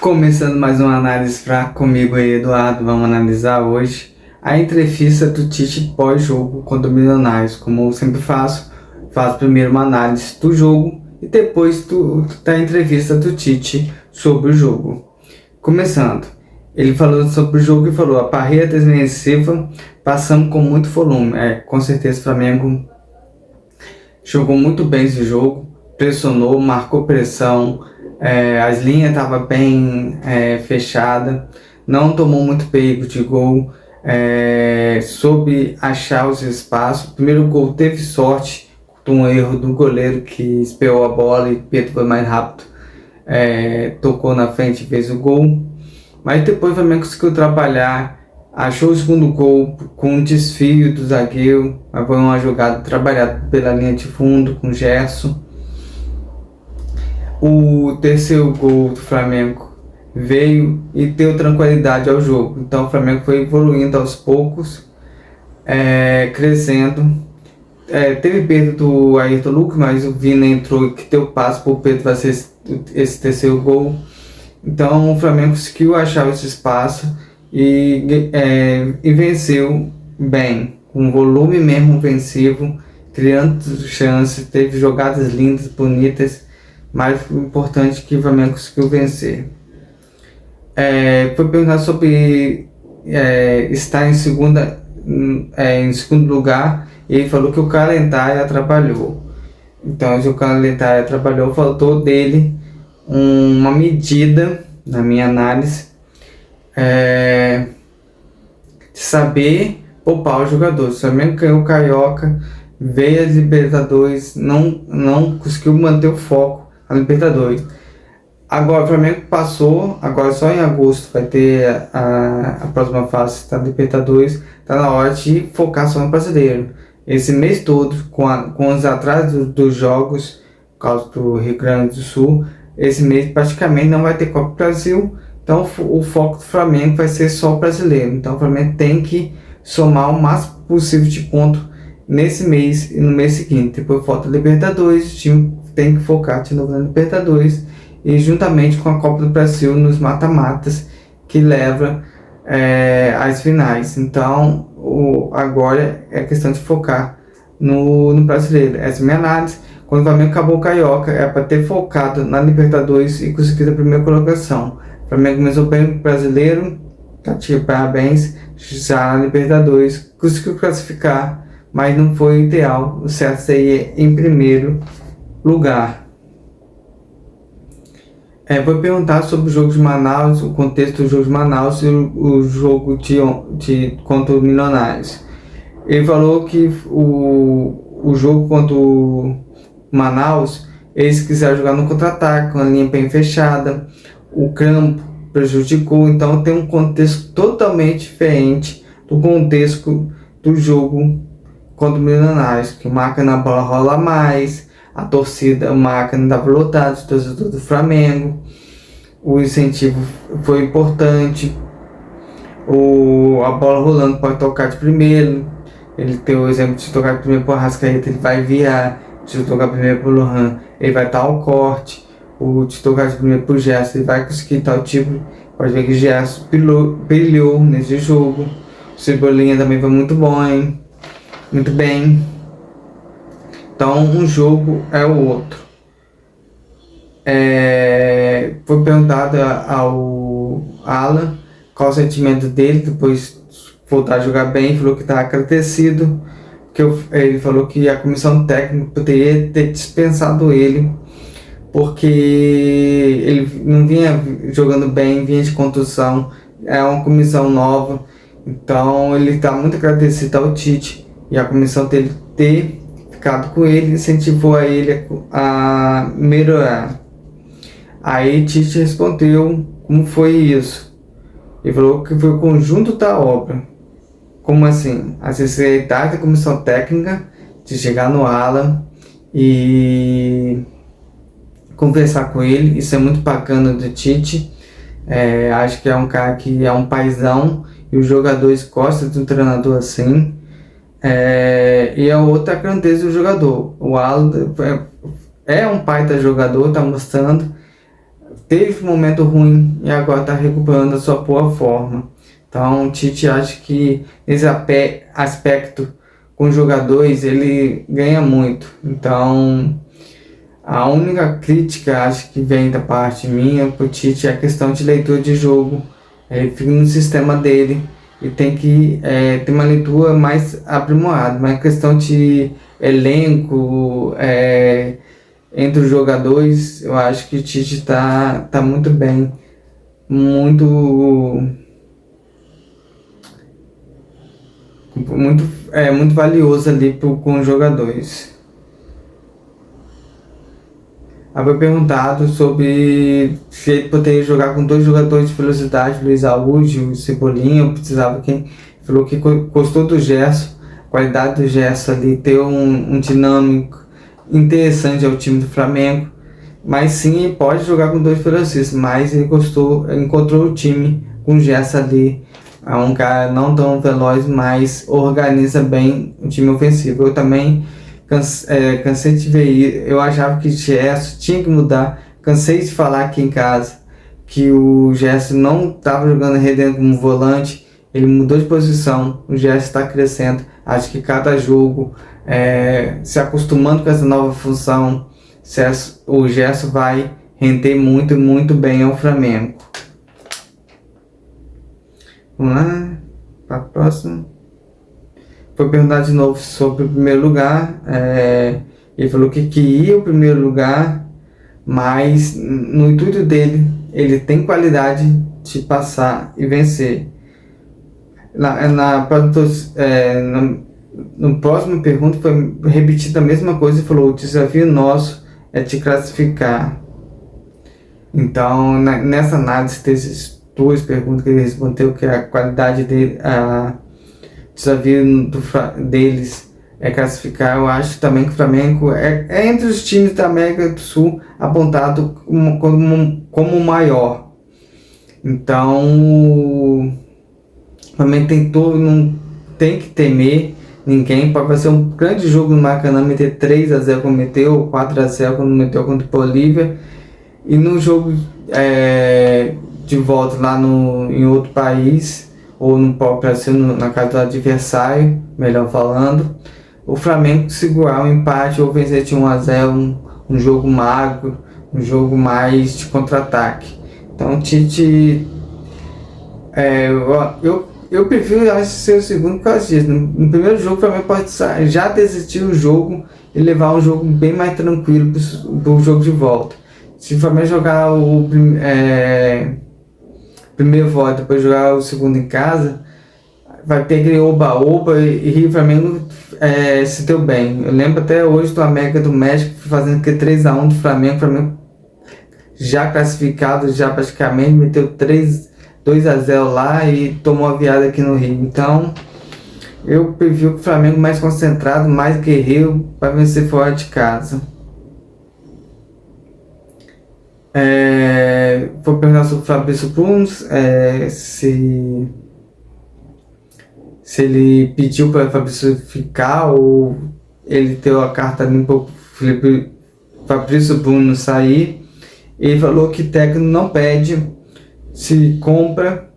Começando mais uma análise comigo aí, Eduardo. Vamos analisar hoje a entrevista do Tite pós-jogo contra o Milionários. Como eu sempre faço primeiro uma análise do jogo e depois da entrevista do Tite sobre o jogo. Começando, ele falou sobre o jogo e falou: a parreira defensiva passamos com muito volume. Com certeza o Flamengo jogou muito bem esse jogo, pressionou, marcou pressão. As linhas estavam bem fechadas, não tomou muito perigo de gol, soube achar os espaços. O primeiro gol teve sorte de um erro do goleiro que esperou a bola e Pedro foi mais rápido, tocou na frente e fez o gol. Mas depois o Flamengo conseguiu trabalhar, achou o segundo gol com um desvio do zagueiro, mas foi uma jogada trabalhada pela linha de fundo com o Gerson. O terceiro gol do Flamengo veio e deu tranquilidade ao jogo. Então o Flamengo foi evoluindo aos poucos, crescendo. Teve perda do Ayrton Lucas, mas o Vina entrou e que deu passo para o Pedro fazer esse terceiro gol. Então o Flamengo conseguiu achar esse espaço e venceu bem, com volume mesmo ofensivo, criando chances, teve jogadas lindas, bonitas. Mas o importante é que o Flamengo conseguiu vencer. Foi perguntado sobre estar em segundo lugar, e ele falou que o calendário atrapalhou. Então, se o calendário atrapalhou, faltou dele uma medida, na minha análise, de saber poupar os jogadores. O Flamengo ganhou o Carioca, veio a Libertadores, não conseguiu manter o foco a Libertadores. Agora o Flamengo passou, agora só em agosto vai ter a próxima fase da Libertadores. Está na hora de focar só no brasileiro. Esse mês todo, com os atrasos dos jogos, por causa do Rio Grande do Sul, esse mês praticamente não vai ter Copa do Brasil. Então o foco do Flamengo vai ser só o brasileiro. Então o Flamengo tem que somar o máximo possível de pontos nesse mês e no mês seguinte. Depois falta Libertadores, o time tem que focar de novo na Libertadores e juntamente com a Copa do Brasil nos mata-matas que leva às finais. Então agora é questão de focar no brasileiro. Essa é a minha análise. Quando o Flamengo acabou o Carioca, é para ter focado na Libertadores e conseguido a primeira colocação. O Flamengo começou bem no brasileiro, tá de parabéns. Já na Libertadores conseguiu classificar, mas não foi o ideal. O certo seria em primeiro lugar. Vou perguntar sobre o jogo de Manaus, o contexto do jogo de Manaus e o jogo contra o Milionários. Ele falou que o jogo contra o Manaus, eles quiseram jogar no contra-ataque, com a linha bem fechada, o campo prejudicou, então tem um contexto totalmente diferente do contexto do jogo contra o Milionários, que marca na bola rola mais, a torcida marca não estava lotada, o torcedor do Flamengo, o incentivo foi importante, a bola rolando pode tocar de primeiro, ele tem o exemplo de tocar de primeiro para o Arrascaeta, ele vai virar, de tocar primeiro para o Lohan, ele vai estar ao corte, de tocar de primeiro para o Gerson, ele vai conseguir tal tipo, pode ver que o Gerson brilhou nesse jogo, o Cebolinha também foi muito bom, hein? Muito bem. Então um jogo é o outro. Foi perguntado ao Alan qual o sentimento dele depois de voltar a jogar bem. Falou que está agradecido, ele falou que a comissão técnica poderia ter dispensado ele, porque ele não vinha jogando bem, vinha de contusão, é uma comissão nova. Então ele está muito agradecido ao Tite e a comissão dele ter ficado com ele, incentivou a ele a melhorar. Aí Tite respondeu como foi isso. Ele falou que foi o conjunto da obra. Como assim? A sinceridade da comissão técnica de chegar no Alan e conversar com ele, isso é muito bacana do Tite. Acho que é um cara que é um paizão e os jogadores gostam de um treinador assim. E a outra grandeza do jogador. O Alan é um baita jogador, tá mostrando. teve um momento ruim e agora está recuperando a sua boa forma. Então o Tite acho que nesse aspecto com jogadores ele ganha muito. Então a única crítica acho que vem da parte minha pro Tite é a questão de leitura de jogo. Ele fica no sistema dele e tem que ter uma leitura mais aprimorada, mas questão de elenco, entre os jogadores, eu acho que o Tite tá muito bem, muito, muito valioso ali com os jogadores. Foi perguntado sobre se ele poderia jogar com dois jogadores de velocidade, Luiz Araújo e Cebolinha, ou precisava quem. Falou que gostou do Gerson, a qualidade do Gerson ali, ter um dinâmico interessante ao time do Flamengo. Mas sim, ele pode jogar com dois velocistas, mas ele encontrou o time com o Gerson ali. É um cara não tão veloz, mas organiza bem o time ofensivo. Eu também cansei de ver isso. Eu achava que o Gerson tinha que mudar. Cansei de falar aqui em casa que o Gerson não estava jogando redendo como volante. Ele mudou de posição. O Gerson está crescendo. Acho que cada jogo, se acostumando com essa nova função, o Gerson vai render muito, muito bem ao Flamengo. Vamos lá para a próxima. Foi perguntar de novo sobre o primeiro lugar. Ele falou que queria o primeiro lugar, mas no intuito dele, ele tem qualidade de passar e vencer. No próximo pergunta foi repetida a mesma coisa e falou: o desafio nosso é te classificar. Então, nessa análise desses duas perguntas que ele respondeu, que a qualidade dele, desafio deles é classificar, eu acho também que o Flamengo é entre os times da América do Sul apontado como o maior. Então o Flamengo não tem que temer ninguém. Pode ser um grande jogo no Maracanã, meter 3-0 como meteu, ou 4-0 quando meteu contra o Bolívia, e no jogo de volta lá em outro país, ou no próprio Brasil, na casa do adversário, melhor falando, o Flamengo segurar um empate ou vencer de 1-0, um jogo magro, um jogo mais de contra-ataque. Então o Tite, eu prefiro, acho, ser o segundo por causa disso. No primeiro jogo o Flamengo pode já desistir do jogo e levar um jogo bem mais tranquilo pro jogo de volta. Se o Flamengo jogar o primeiro fora, depois jogar o segundo em casa, vai ter aquele oba-oba e o Flamengo se deu bem. Eu lembro até hoje do América do México fazendo aquele 3-1 do Flamengo, o Flamengo já classificado, já praticamente, meteu 2-0 lá e tomou a virada aqui no Rio. Então, eu prefiro que o Flamengo mais concentrado, mais guerreiro, para vencer fora de casa. Vou perguntar sobre o Fabrício Bruno, se ele pediu para o Fabrício ficar ou ele deu a carta limpa para o Fabrício Bruno sair. Ele falou que técnico não pede se compra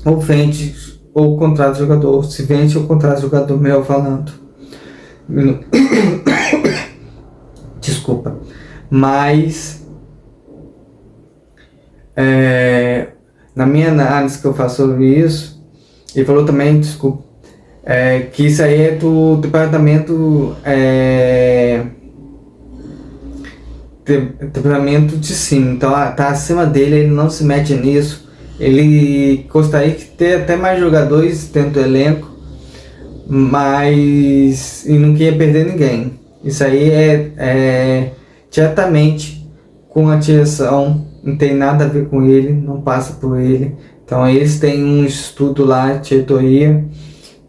ou vende ou contrata o jogador, se vende ou contrata o jogador, melhor falando. Desculpa. Mas na minha análise que eu faço sobre isso, ele falou também, desculpa, que isso aí é do departamento de cima, então tá acima dele, ele não se mete nisso. Ele gostaria de ter até mais jogadores dentro do elenco, mas e não queria perder ninguém. Isso aí é diretamente com a direção, não tem nada a ver com ele, não passa por ele. Então eles têm um estudo lá, diretoria,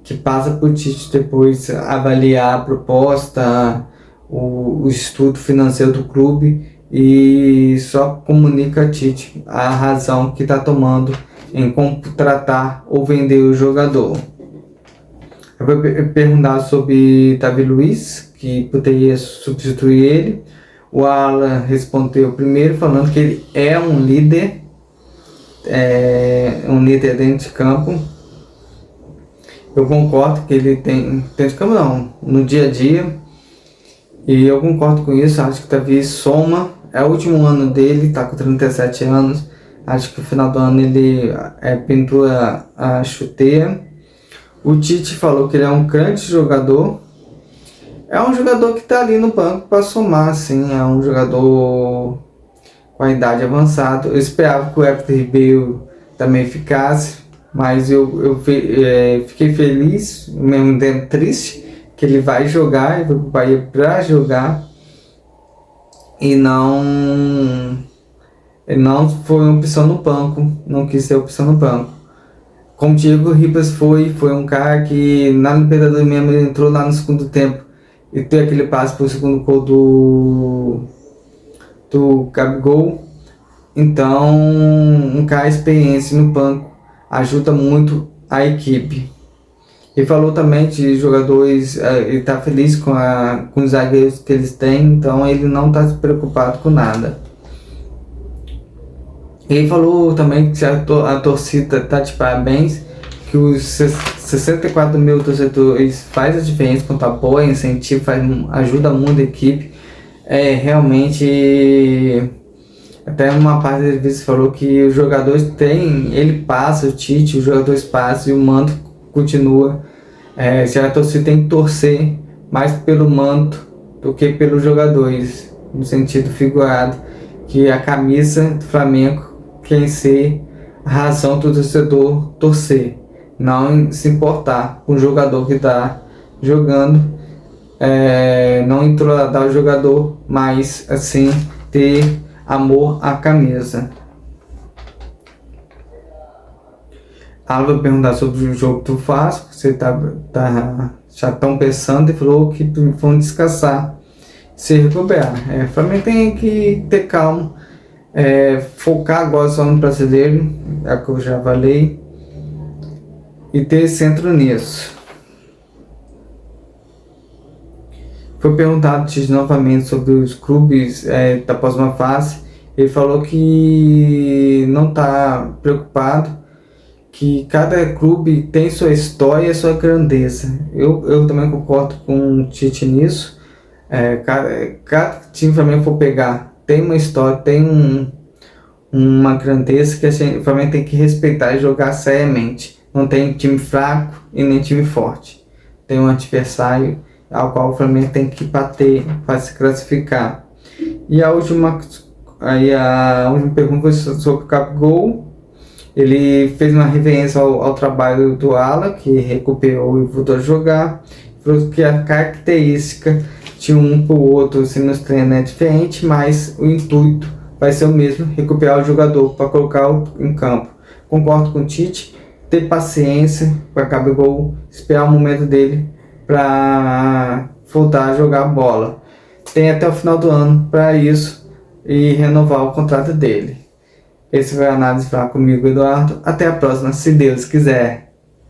que passa por Tite depois avaliar a proposta, o estudo financeiro do clube, e só comunica a Tite a razão que está tomando em contratar ou vender o jogador. Eu vou perguntar sobre Davi Luiz, que poderia substituir ele. O Alan respondeu primeiro falando que ele é um líder dentro de campo. Eu concordo que ele tem dentro de campo não, no dia a dia. E eu concordo com isso, acho que o Davi soma, é o último ano dele, tá com 37 anos. Acho que no final do ano ele pendura a chuteira. O Tite falou que ele é um grande jogador. É um jogador que está ali no banco para somar, assim. É um jogador com a idade avançada. Eu esperava que o Everton Ribeiro também ficasse, mas eu fiquei feliz, mesmo tempo triste, que ele vai jogar, ele vai para o Bahia para jogar. E não foi uma opção no banco, não quis ser opção no banco. Como o Diego Ribas foi um cara que na Libertadores mesmo ele entrou lá no segundo tempo e teve aquele passe pro segundo gol do Gabigol. Então, um cara experiente no banco ajuda muito a equipe. Ele falou também de jogadores, ele está feliz com os zagueiros que eles têm, então ele não está se preocupado com nada. Ele falou também que a torcida está de parabéns, que os 64 mil torcedores faz a diferença, quanto apoio, incentivo, ajuda muito a equipe. Realmente, até uma parte da entrevista falou que os jogadores ele passa, o Tite, os jogadores passam e o manto continua. Já a torcida tem que torcer mais pelo manto do que pelos jogadores, no sentido figurado, que a camisa do Flamengo quer ser a razão do torcedor torcer, não se importar com o jogador que está jogando, não introdurar o jogador, mas assim ter amor à camisa. Ela vai perguntar sobre o jogo que tu faz, você já tão pensando, e falou que vão descansar, se recuperar. O Flamengo tem que ter calma, focar agora só no brasileiro, é o que eu já falei, e ter centro nisso. Foi perguntado novamente sobre os clubes da próxima fase. Ele falou que não está preocupado, que cada clube tem sua história e sua grandeza. Eu também concordo com o Tite nisso. Cada time que o Flamengo for pegar tem uma história, tem uma grandeza que o Flamengo tem que respeitar e jogar seriamente. Não tem time fraco e nem time forte. Tem um adversário ao qual o Flamengo tem que bater para se classificar. E a última pergunta foi sobre o Gabigol. Ele fez uma referência ao trabalho do Alan, que recuperou e voltou a jogar. Falou que a característica de um para o outro assim, nos treinos é diferente, mas o intuito vai ser o mesmo, recuperar o jogador para colocar em campo. Concordo com o Tite, ter paciência para Gabigol, esperar o momento dele para voltar a jogar bola. Tem até o final do ano para isso e renovar o contrato dele. Esse foi a análise comigo, Eduardo. Até a próxima, se Deus quiser.